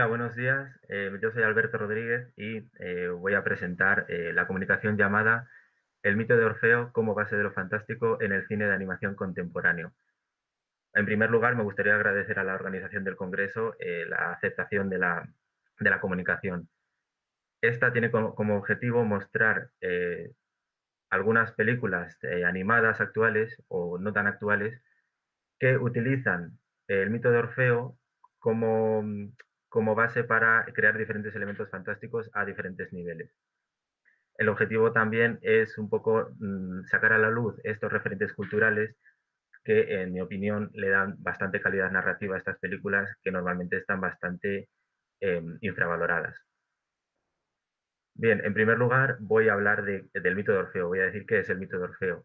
Buenos días. Yo soy Alberto Rodríguez y voy a presentar la comunicación llamada El mito de Orfeo como base de lo fantástico en el cine de animación contemporáneo. En primer lugar, me gustaría agradecer a la organización del Congreso la aceptación de la comunicación. Esta tiene como objetivo mostrar algunas películas animadas actuales o no tan actuales que utilizan el mito de Orfeo como, como base para crear diferentes elementos fantásticos a diferentes niveles. El objetivo también es un poco sacar a la luz estos referentes culturales que, en mi opinión, le dan bastante calidad narrativa a estas películas que normalmente están bastante infravaloradas. Bien, en primer lugar voy a hablar del mito de Orfeo, voy a decir qué es el mito de Orfeo.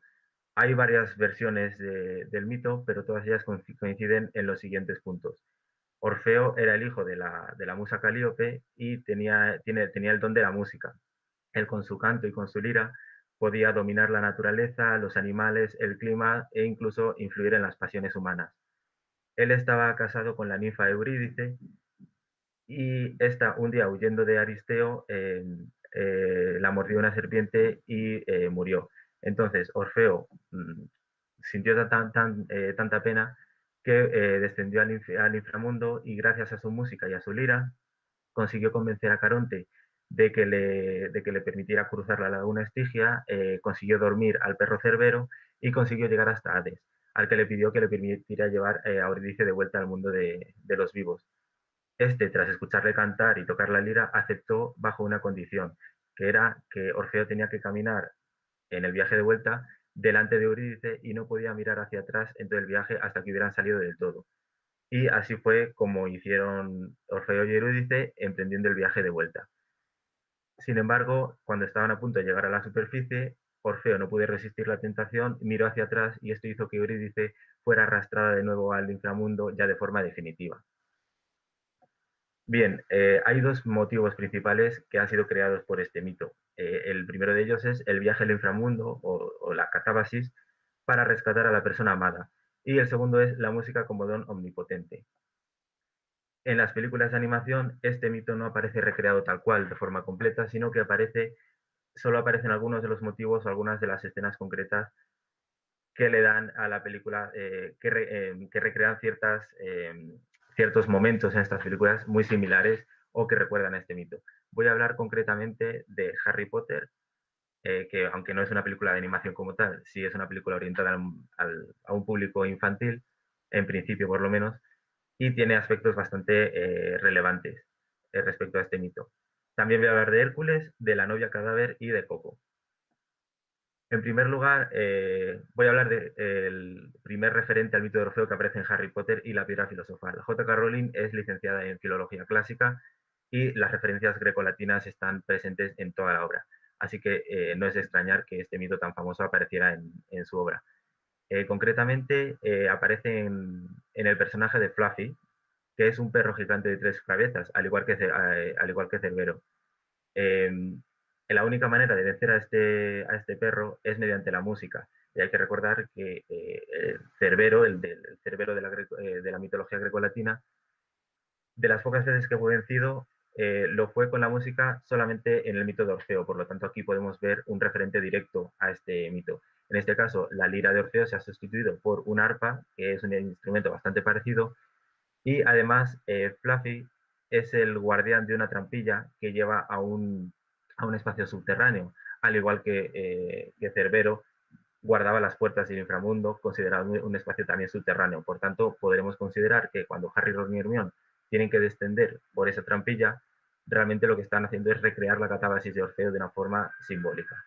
Hay varias versiones del mito, pero todas ellas coinciden en los siguientes puntos. Orfeo era el hijo de la musa Calíope y tenía el don de la música. Él con su canto y con su lira podía dominar la naturaleza, los animales, el clima e incluso influir en las pasiones humanas. Él estaba casado con la ninfa Eurídice y esta, un día huyendo de Aristeo, la mordió una serpiente y murió. Entonces Orfeo sintió tanta pena que descendió al inframundo y gracias a su música y a su lira consiguió convencer a Caronte de que le permitiera cruzar la laguna Estigia, consiguió dormir al perro Cerbero y consiguió llegar hasta Hades, al que le pidió que le permitiera llevar a Eurídice de vuelta al mundo de los vivos. Este, tras escucharle cantar y tocar la lira, aceptó bajo una condición, que era que Orfeo tenía que caminar en el viaje de vuelta delante de Eurídice y no podía mirar hacia atrás en todo el viaje hasta que hubieran salido del todo. Y así fue como hicieron Orfeo y Eurídice emprendiendo el viaje de vuelta. Sin embargo, cuando estaban a punto de llegar a la superficie, Orfeo no pudo resistir la tentación, miró hacia atrás y esto hizo que Eurídice fuera arrastrada de nuevo al inframundo ya de forma definitiva. Bien, hay dos motivos principales que han sido creados por este mito. El primero de ellos es el viaje al inframundo o la catábasis para rescatar a la persona amada. Y el segundo es la música como don omnipotente. En las películas de animación, este mito no aparece recreado tal cual, de forma completa, sino que solo aparecen algunos de los motivos o algunas de las escenas concretas que le dan a la película, que recrean ciertos momentos en estas películas muy similares o que recuerdan a este mito. Voy a hablar concretamente de Harry Potter, que aunque no es una película de animación como tal, sí es una película orientada a un público infantil, en principio por lo menos, y tiene aspectos bastante relevantes respecto a este mito. También voy a hablar de Hércules, de la novia cadáver y de Coco. En primer lugar, voy a hablar del primer referente al mito de Orfeo que aparece en Harry Potter y la piedra filosofal. J.K. Rowling es licenciada en filología clásica y las referencias grecolatinas están presentes en toda la obra. Así que no es de extrañar que este mito tan famoso apareciera en su obra. Concretamente, aparece en el personaje de Fluffy, que es un perro gigante de tres cabezas, al igual que Cerbero. Eh, la única manera de vencer a este perro es mediante la música. Y hay que recordar que el Cerbero, el Cerbero de la mitología grecolatina, de las pocas veces que fue vencido, lo fue con la música solamente en el mito de Orfeo. Por lo tanto, aquí podemos ver un referente directo a este mito. En este caso, la lira de Orfeo se ha sustituido por un arpa, que es un instrumento bastante parecido, y además, Fluffy es el guardián de una trampilla que lleva a un espacio subterráneo, al igual que Cerbero guardaba las puertas del inframundo, considerado un espacio también subterráneo. Por tanto, podremos considerar que cuando Harry, Ron y Hermione tienen que descender por esa trampilla, realmente lo que están haciendo es recrear la catábasis de Orfeo de una forma simbólica.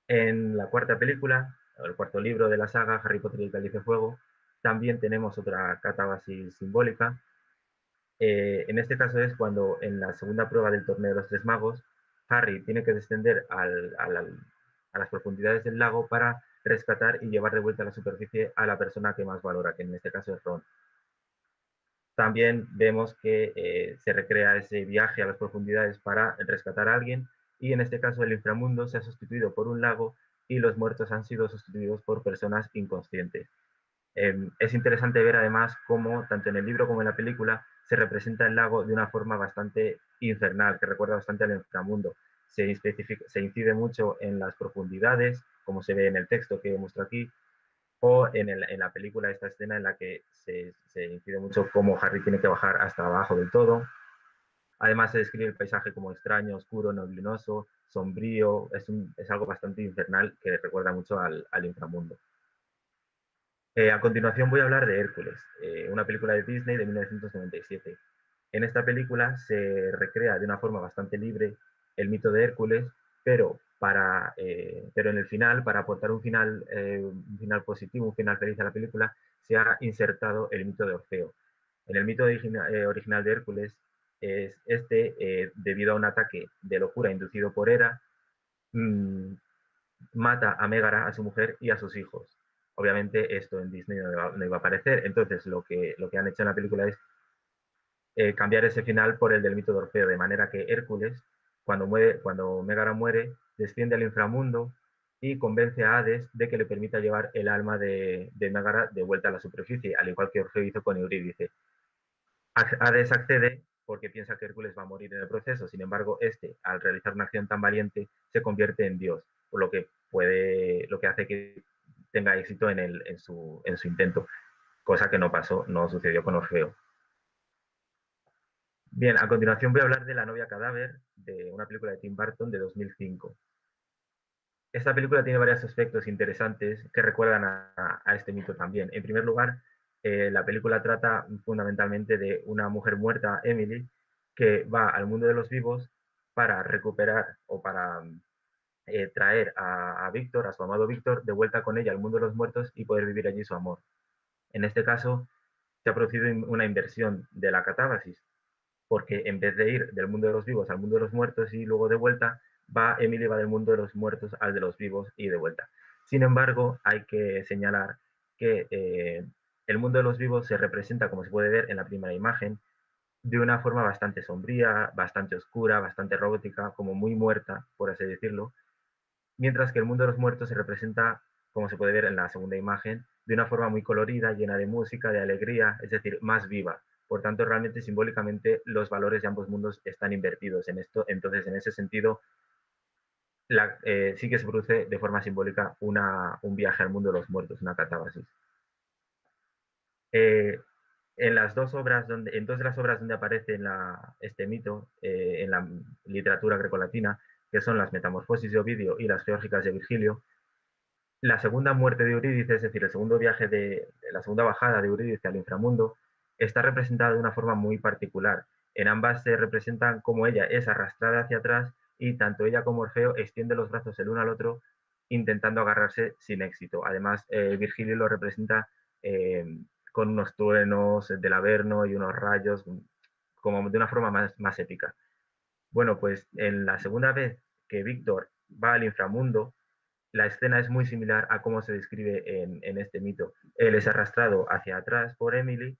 En la cuarta película, el cuarto libro de la saga, Harry Potter y el Cáliz de Fuego, también tenemos otra catábasis simbólica. En este caso es cuando en la segunda prueba del torneo de los tres magos, Harry tiene que descender a las profundidades del lago para rescatar y llevar de vuelta a la superficie a la persona que más valora, que en este caso es Ron. También vemos que se recrea ese viaje a las profundidades para rescatar a alguien y en este caso el inframundo se ha sustituido por un lago y los muertos han sido sustituidos por personas inconscientes. Es interesante ver además cómo, tanto en el libro como en la película, se representa el lago de una forma bastante infernal, que recuerda bastante al inframundo. Se incide mucho en las profundidades, como se ve en el texto que muestro aquí, o en la película esta escena en la que se incide mucho cómo Harry tiene que bajar hasta abajo del todo. Además se describe el paisaje como extraño, oscuro, neblinoso, sombrío, es algo bastante infernal que recuerda mucho al inframundo. A continuación voy a hablar de Hércules, una película de Disney de 1997. En esta película se recrea de una forma bastante libre el mito de Hércules, pero en el final, para aportar un final positivo, un final feliz a la película, se ha insertado el mito de Orfeo. En el mito original de Hércules, debido a un ataque de locura inducido por Hera, mmm, mata a Mégara, a su mujer y a sus hijos. Obviamente esto en Disney no iba a aparecer, entonces lo que han hecho en la película es cambiar ese final por el del mito de Orfeo, de manera que Hércules, cuando Mégara muere, desciende al inframundo y convence a Hades de que le permita llevar el alma de Mégara de vuelta a la superficie, al igual que Orfeo hizo con Eurídice. Hades accede porque piensa que Hércules va a morir en el proceso, sin embargo, al realizar una acción tan valiente, se convierte en Dios, por lo que hace que tenga éxito en su intento, cosa que no pasó, no sucedió con Orfeo. Bien, a continuación voy a hablar de La novia cadáver, de una película de Tim Burton de 2005. Esta película tiene varios aspectos interesantes que recuerdan a este mito también. En primer lugar, la película trata fundamentalmente de una mujer muerta, Emily, que va al mundo de los vivos para recuperar o para traer a Víctor, a su amado Víctor, de vuelta con ella al mundo de los muertos y poder vivir allí su amor. En este caso, se ha producido una inversión de la catábasis, porque en vez de ir del mundo de los vivos al mundo de los muertos y luego de vuelta, Emily va del mundo de los muertos al de los vivos y de vuelta. Sin embargo, hay que señalar que el mundo de los vivos se representa, como se puede ver en la primera imagen, de una forma bastante sombría, bastante oscura, bastante robótica, como muy muerta, por así decirlo, mientras que el mundo de los muertos se representa, como se puede ver en la segunda imagen, de una forma muy colorida, llena de música, de alegría, es decir, más viva. Por tanto, realmente simbólicamente los valores de ambos mundos están invertidos en esto. Entonces, en ese sentido, sí que se produce de forma simbólica un viaje al mundo de los muertos, una catábasis. Eh, en dos de las obras donde aparece este mito, en la literatura grecolatina, que son las Metamorfosis de Ovidio y las Geórgicas de Virgilio, la segunda muerte de Eurídice, es decir, el segundo la segunda bajada de Eurídice al inframundo, está representada de una forma muy particular. En ambas se representan como ella es arrastrada hacia atrás y tanto ella como Orfeo extienden los brazos el uno al otro intentando agarrarse sin éxito. Además, Virgilio lo representa eh, con unos truenos del Averno y unos rayos, como de una forma más épica. Bueno, pues en la segunda vez que Víctor va al inframundo, la escena es muy similar a cómo se describe en este mito. Él es arrastrado hacia atrás por Emily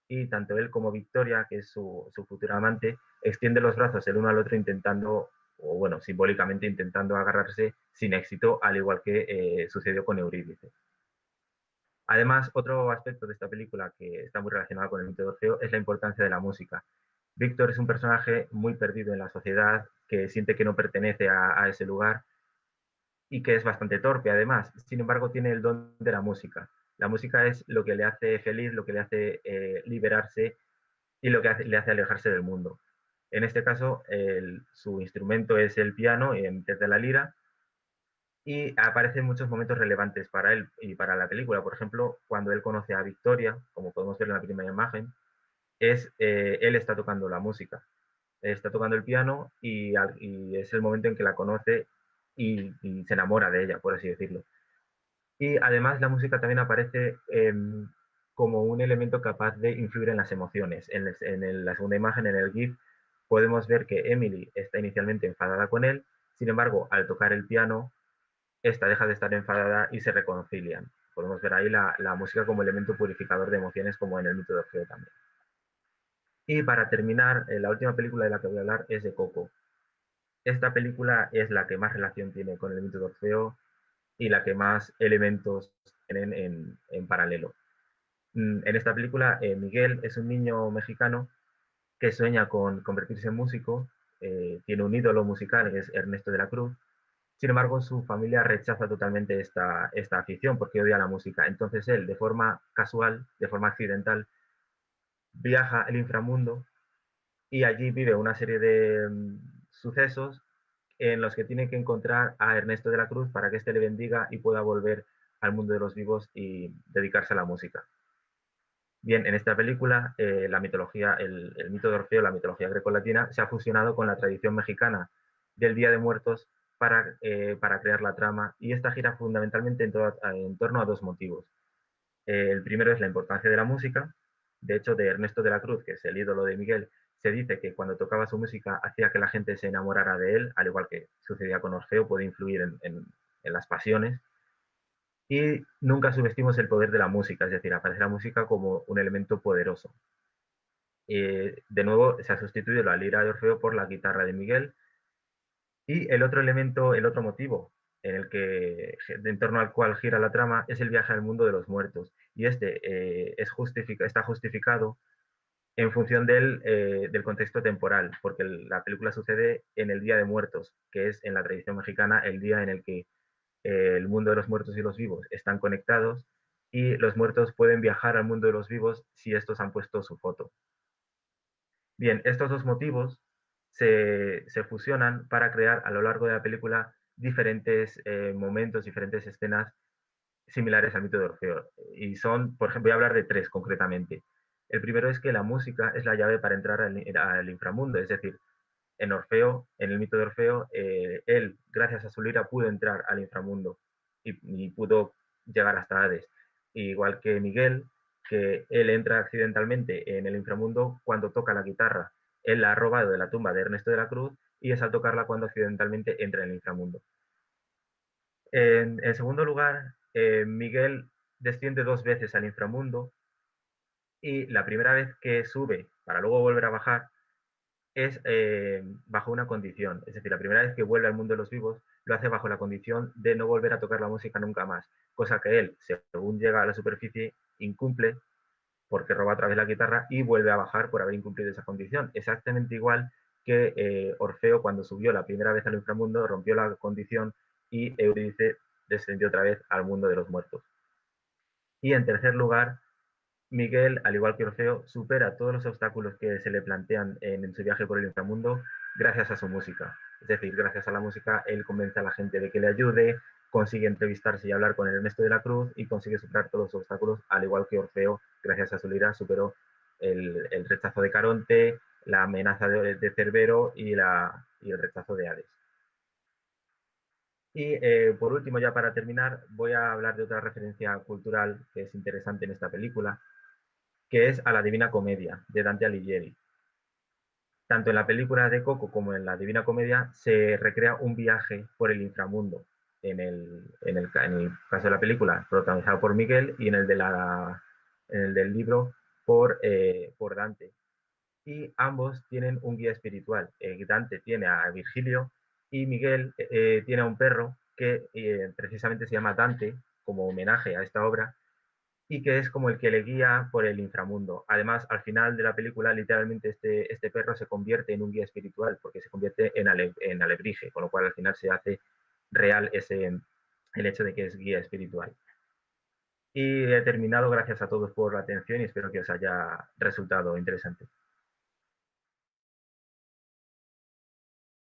y tanto él como Victoria, que es su futura amante, extiende los brazos el uno al otro intentando, o bueno, simbólicamente intentando agarrarse sin éxito, al igual que sucedió con Eurídice. Además, otro aspecto de esta película que está muy relacionado con el mito de Orfeo es la importancia de la música. Víctor es un personaje muy perdido en la sociedad, que siente que no pertenece a ese lugar y que es bastante torpe además. Sin embargo, tiene el don de la música. La música es lo que le hace feliz, lo que le hace liberarse y lo que le hace alejarse del mundo. En este caso, su instrumento es el piano en vez de la lira y aparece en muchos momentos relevantes para él y para la película. Por ejemplo, cuando él conoce a Victoria, como podemos ver en la primera imagen, él está tocando la música. Está tocando el piano y es el momento en que la conoce y se enamora de ella, por así decirlo. Y además la música también aparece como un elemento capaz de influir en las emociones. La segunda imagen, en el GIF, podemos ver que Emily está inicialmente enfadada con él, sin embargo, al tocar el piano, esta deja de estar enfadada y se reconcilian. Podemos ver ahí la música como elemento purificador de emociones, como en el mito de Orfeo también. Y para terminar, la última película de la que voy a hablar es de Coco. Esta película es la que más relación tiene con el mito de Orfeo y la que más elementos tienen en paralelo. En esta película, Miguel es un niño mexicano que sueña con convertirse en músico, tiene un ídolo musical que es Ernesto de la Cruz. Sin embargo, su familia rechaza totalmente esta afición porque odia la música. Entonces él, de forma casual, de forma accidental, viaja al inframundo y allí vive una serie de sucesos en los que tiene que encontrar a Ernesto de la Cruz para que éste le bendiga y pueda volver al mundo de los vivos y dedicarse a la música. Bien, en esta película, la mitología, el mito de Orfeo, la mitología grecolatina, se ha fusionado con la tradición mexicana del Día de Muertos para crear la trama, y esta gira fundamentalmente en torno a dos motivos. El primero es la importancia de la música. De hecho, de Ernesto de la Cruz, que es el ídolo de Miguel, se dice que cuando tocaba su música hacía que la gente se enamorara de él, al igual que sucedía con Orfeo, puede influir en las pasiones. Y nunca subestimos el poder de la música, es decir, aparece la música como un elemento poderoso. De nuevo, se ha sustituido la lira de Orfeo por la guitarra de Miguel. Y el otro elemento, el otro motivo en torno al cual gira la trama es el viaje al mundo de los muertos. Y está justificado en función del contexto temporal, porque la película sucede en el Día de Muertos, que es en la tradición mexicana el día en el que el mundo de los muertos y los vivos están conectados, y los muertos pueden viajar al mundo de los vivos si estos han puesto su foto. Bien, estos dos motivos se fusionan para crear a lo largo de la película diferentes momentos, diferentes escenas similares al mito de Orfeo. Y son, por ejemplo, voy a hablar de tres concretamente. El primero es que la música es la llave para entrar al inframundo, es decir, en Orfeo, en el mito de Orfeo, él, gracias a su lira, pudo entrar al inframundo y pudo llegar hasta Hades. Igual que Miguel, que él entra accidentalmente en el inframundo cuando toca la guitarra. Él la ha robado de la tumba de Ernesto de la Cruz y es al tocarla cuando accidentalmente entra en el inframundo. En segundo lugar, Miguel desciende dos veces al inframundo, y la primera vez que sube para luego volver a bajar es bajo una condición. Es decir, la primera vez que vuelve al mundo de los vivos lo hace bajo la condición de no volver a tocar la música nunca más, cosa que él, según llega a la superficie, incumple porque roba otra vez la guitarra y vuelve a bajar por haber incumplido esa condición. Exactamente igual que Orfeo, cuando subió la primera vez al inframundo, rompió la condición y Eurídice descendió otra vez al mundo de los muertos. Y en tercer lugar, Miguel, al igual que Orfeo, supera todos los obstáculos que se le plantean en su viaje por el inframundo gracias a su música. Es decir, gracias a la música, él convence a la gente de que le ayude, consigue entrevistarse y hablar con Ernesto de la Cruz y consigue superar todos los obstáculos, al igual que Orfeo, gracias a su lira, superó el rechazo de Caronte, la amenaza de Cerbero y el rechazo de Hades. Y por último, ya para terminar, voy a hablar de otra referencia cultural que es interesante en esta película, que es a la Divina Comedia de Dante Alighieri. Tanto en la película de Coco como en la Divina Comedia se recrea un viaje por el inframundo. En el caso de la película, protagonizado por Miguel, y en el del libro por Dante. Y ambos tienen un guía espiritual. Dante tiene a Virgilio y Miguel tiene a un perro que precisamente se llama Dante, como homenaje a esta obra, y que es como el que le guía por el inframundo. Además, al final de la película, literalmente este perro se convierte en un guía espiritual, porque se convierte en alebrije, con lo cual al final se hace real el hecho de que es guía espiritual. Y he terminado, gracias a todos por la atención y espero que os haya resultado interesante.